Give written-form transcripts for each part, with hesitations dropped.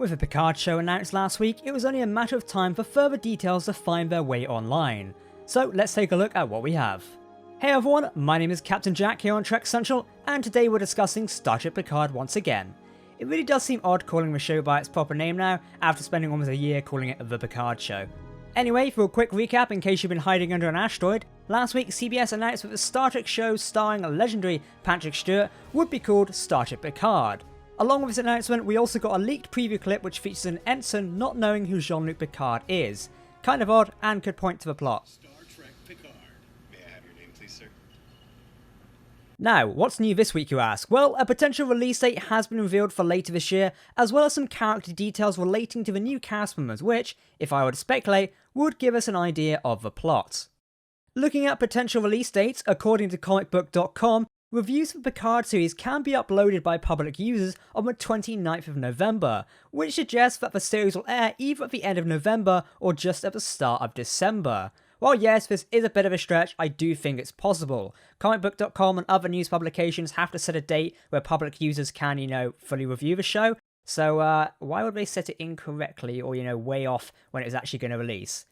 With the Picard show announced last week, it was only a matter of time for further details to find their way online. So let's take a look at what we have. Hey everyone, my name is Captain Jack here on Trek Central, and today we're discussing Star Trek Picard once again. It really does seem odd calling the show by its proper name now, after spending almost a year calling it The Picard Show. Anyway, for a quick recap in case you've been hiding under an asteroid, last week CBS announced that the Star Trek show starring legendary Patrick Stewart would be called Star Trek Picard. Along with this announcement, we also got a leaked preview clip which features an ensign not knowing who Jean-Luc Picard is. Kind of odd and could point to the plot. Star Trek Picard. May I have your name, please, sir? Now, what's new this week, you ask? Well, a potential release date has been revealed for later this year, as well as some character details relating to the new cast members, which, if I were to speculate, would give us an idea of the plot. Looking at potential release dates, according to comicbook.com, reviews for the Picard series can be uploaded by public users on the 29th of November, which suggests that the series will air either at the end of November or just at the start of December. While yes, this is a bit of a stretch, I do think it's possible. Comicbook.com and other news publications have to set a date where public users can, fully review the show, so why would they set it incorrectly or, way off when it was actually going to release?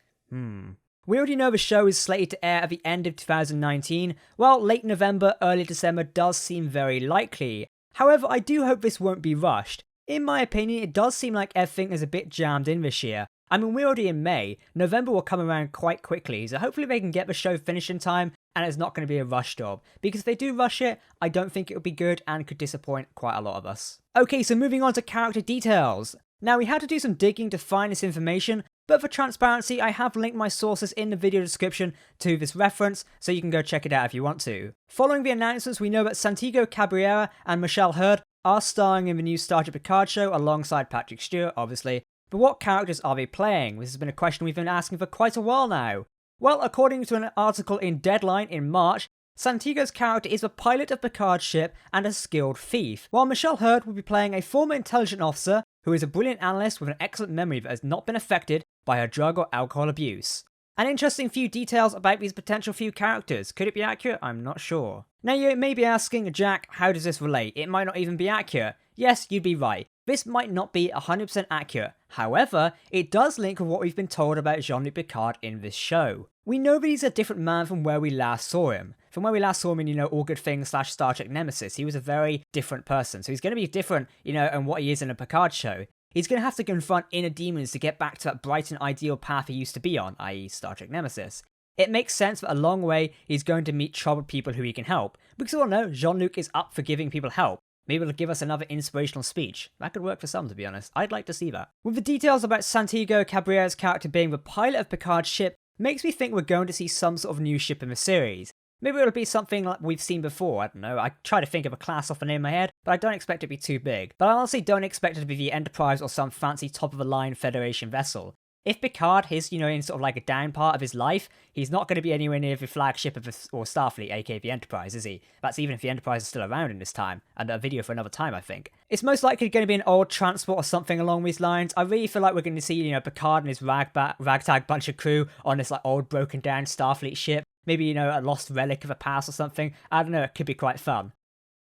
We already know the show is slated to air at the end of 2019, while late November, early December does seem very likely. However, I do hope this won't be rushed. In my opinion, it does seem like everything is a bit jammed in this year. I mean, we're already in May, November will come around quite quickly, so hopefully they can get the show finished in time and it's not going to be a rush job. Because if they do rush it, I don't think it will be good and could disappoint quite a lot of us. Okay, so moving on to character details. Now, we had to do some digging to find this information, but for transparency, I have linked my sources in the video description to this reference, so you can go check it out if you want to. Following the announcements, we know that Santiago Cabrera and Michelle Hurd are starring in the new Star Trek Picard show alongside Patrick Stewart, obviously. But what characters are they playing? This has been a question we've been asking for quite a while now. Well, according to an article in Deadline in March, Santiago's character is the pilot of Picard's ship and a skilled thief, while Michelle Hurd will be playing a former intelligence officer who is a brilliant analyst with an excellent memory that has not been affected by her drug or alcohol abuse. An interesting few details about these potential few characters. Could it be accurate? I'm not sure. Now you may be asking, Jack, how does this relate? It might not even be accurate. Yes, you'd be right. This might not be 100% accurate. However, it does link with what we've been told about Jean-Luc Picard in this show. We know that he's a different man from where we last saw him. From where we last saw him in, All Good Things / Star Trek Nemesis, he was a very different person. So he's going to be different, and what he is in a Picard show. He's going to have to confront inner demons to get back to that bright and ideal path he used to be on, i.e. Star Trek Nemesis. It makes sense that along the way, he's going to meet troubled people who he can help. Because we all know, Jean-Luc is up for giving people help. Maybe it'll give us another inspirational speech. That could work for some, to be honest. I'd like to see that. With the details about Santiago Cabrera's character being the pilot of Picard's ship, makes me think we're going to see some sort of new ship in the series. Maybe it'll be something like we've seen before, I don't know. I try to think of a class off the name in my head, but I don't expect it to be too big. But I honestly don't expect it to be the Enterprise or some fancy top-of-the-line Federation vessel. If Picard is, in sort of like a down part of his life, he's not going to be anywhere near the flagship of or Starfleet, aka the Enterprise, is he? That's even if the Enterprise is still around in this time, and a video for another time, I think. It's most likely going to be an old transport or something along these lines. I really feel like we're going to see, Picard and his ragtag bunch of crew on this like old broken down Starfleet ship. Maybe, a lost relic of a past or something. I don't know, it could be quite fun.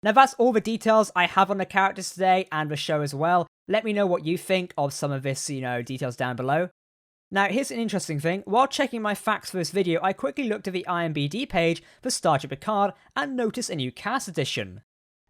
Now that's all the details I have on the characters today and the show as well. Let me know what you think of some of this, details down below. Now, here's an interesting thing. While checking my facts for this video, I quickly looked at the IMDb page for Star Trek Picard and noticed a new cast addition.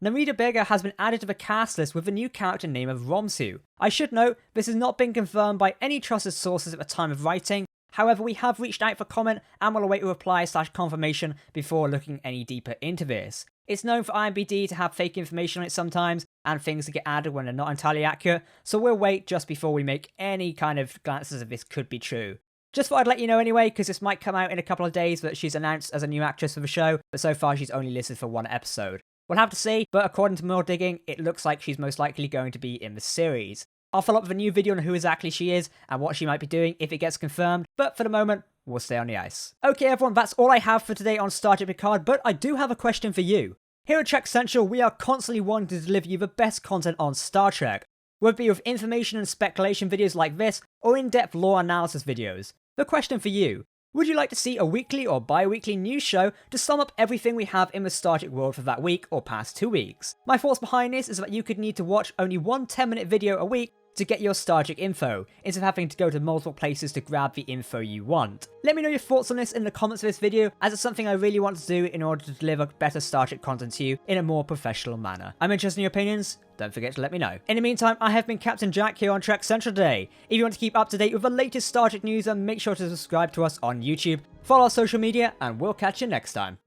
Narita Bega has been added to the cast list with the new character name of Romsu. I should note, this has not been confirmed by any trusted sources at the time of writing. However, we have reached out for comment and will await a reply / confirmation before looking any deeper into this. It's known for IMDb to have fake information on it sometimes, and things that get added when they're not entirely accurate, so we'll wait just before we make any kind of glances if this could be true. Just thought I'd let you know anyway, because this might come out in a couple of days that she's announced as a new actress for the show, but so far she's only listed for one episode. We'll have to see, but according to more digging, it looks like she's most likely going to be in the series. I'll follow up with a new video on who exactly she is and what she might be doing if it gets confirmed, but for the moment, we'll stay on the ice. Okay everyone, that's all I have for today on Star Trek Picard, but I do have a question for you. Here at Trek Central, we are constantly wanting to deliver you the best content on Star Trek, whether it be with information and speculation videos like this, or in-depth lore analysis videos. The question for you, would you like to see a weekly or bi-weekly news show to sum up everything we have in the Star Trek world for that week or past 2 weeks? My thoughts behind this is that you could need to watch only one 10-minute video a week to get your Star Trek info, instead of having to go to multiple places to grab the info you want. Let me know your thoughts on this in the comments of this video, as it's something I really want to do in order to deliver better Star Trek content to you in a more professional manner. I'm interested in your opinions, don't forget to let me know. In the meantime, I have been Captain Jack here on Trek Central today. If you want to keep up to date with the latest Star Trek news, then make sure to subscribe to us on YouTube, follow our social media, and we'll catch you next time.